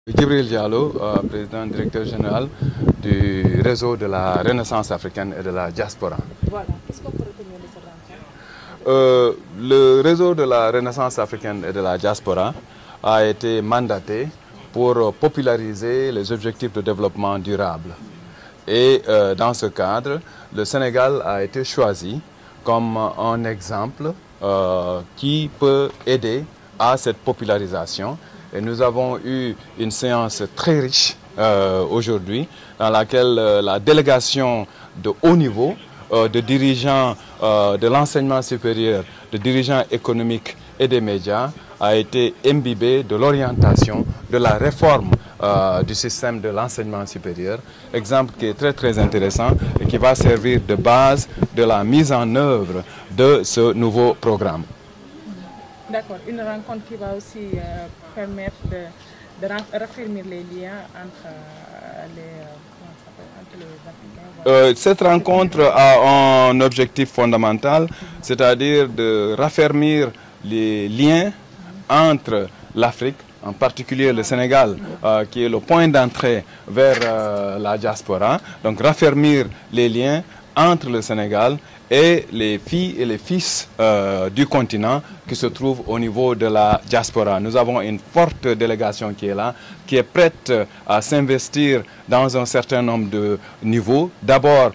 Djibril Diallo, président directeur général du réseau de la Renaissance africaine et de la diaspora. Voilà, qu'est-ce qu'on peut retenir de cette rencontre? Le réseau de la Renaissance africaine et de la diaspora a été mandaté pour populariser les objectifs de développement durable. Et dans ce cadre, le Sénégal a été choisi comme un exemple qui peut aider à cette popularisation. Et nous avons eu une séance très riche aujourd'hui dans laquelle la délégation de haut niveau de dirigeants de l'enseignement supérieur, de dirigeants économiques et des médias a été imbibée de l'orientation de la réforme du système de l'enseignement supérieur, exemple qui est très intéressant et qui va servir de base de la mise en œuvre de ce nouveau programme. D'accord, une rencontre qui va aussi permettre de raffermir les liens entre les Africains. Cette rencontre a un objectif fondamental, c'est-à-dire de raffermir les liens entre l'Afrique, en particulier le Sénégal, qui est le point d'entrée vers la diaspora, donc raffermir les liens entre le Sénégal et les filles et les fils du continent qui se trouvent au niveau de la diaspora. Nous avons une forte délégation qui est là, qui est prête à s'investir dans un certain nombre de niveaux. D'abord,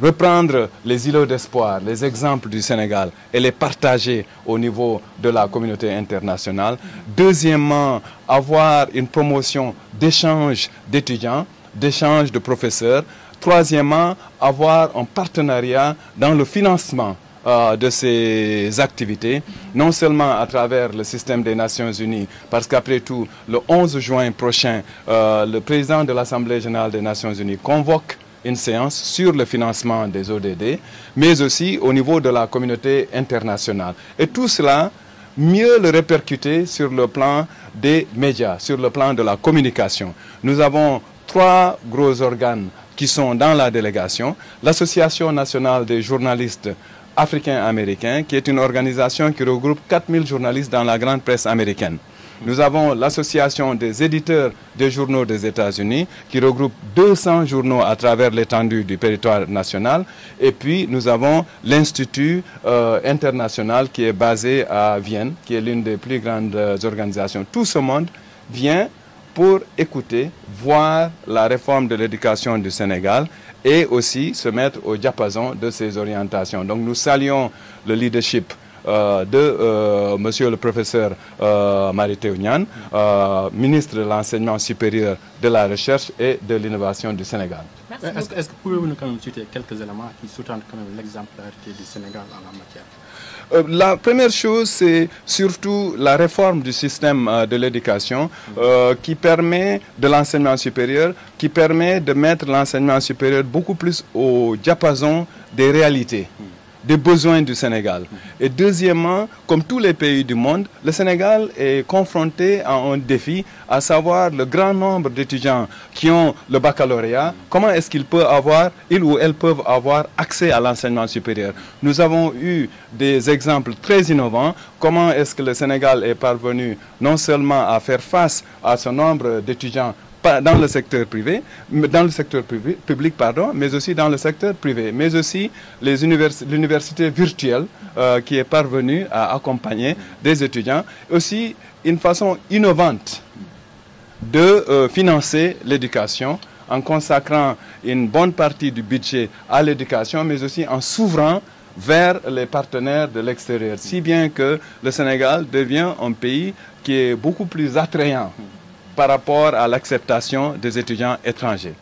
reprendre les îlots d'espoir, les exemples du Sénégal et les partager au niveau de la communauté internationale. Deuxièmement, avoir une promotion d'échange d'étudiants, d'échange de professeurs. Troisièmement, avoir un partenariat dans le financement de ces activités, non seulement à travers le système des Nations Unies, parce qu'après tout, le 11 juin prochain, le président de l'Assemblée générale des Nations Unies convoque une séance sur le financement des ODD, mais aussi au niveau de la communauté internationale. Et tout cela, mieux le répercuter sur le plan des médias, sur le plan de la communication. Nous avons 3 gros organes qui sont dans la délégation, l'Association nationale des journalistes africains-américains, qui est une organisation qui regroupe 4000 journalistes dans la grande presse américaine. Nous avons l'Association des éditeurs des journaux des États-Unis, qui regroupe 200 journaux à travers l'étendue du territoire national. Et puis, nous avons l'Institut international qui est basé à Vienne, qui est l'une des plus grandes organisations. Tout ce monde vient pour écouter, voir la réforme de l'éducation du Sénégal et aussi se mettre au diapason de ses orientations. Donc nous saluons le leadership de monsieur le professeur Mary Teuw Niane, ministre de l'Enseignement supérieur, de la Recherche et de l'Innovation du Sénégal. Est-ce que pouvez-vous nous quand même citer quelques éléments qui sous-tendent quand même l'exemplarité du Sénégal en la matière? La première chose, c'est surtout la réforme du système de l'éducation qui permet de l'enseignement supérieur, qui permet de mettre l'enseignement supérieur beaucoup plus au diapason des réalités, des besoins du Sénégal. Et deuxièmement, comme tous les pays du monde, le Sénégal est confronté à un défi, à savoir le grand nombre d'étudiants qui ont le baccalauréat. Comment est-ce qu'ils peuvent avoir, ils ou elles peuvent avoir accès à l'enseignement supérieur? Nous avons eu des exemples très innovants. Comment est-ce que le Sénégal est parvenu non seulement à faire face à ce nombre d'étudiants dans le secteur privé, dans le secteur public, pardon, mais aussi dans le secteur privé, mais aussi l'université virtuelle qui est parvenue à accompagner des étudiants. Aussi une façon innovante de financer l'éducation en consacrant une bonne partie du budget à l'éducation, mais aussi en s'ouvrant vers les partenaires de l'extérieur, si bien que le Sénégal devient un pays qui est beaucoup plus attrayant par rapport à l'acceptation des étudiants étrangers.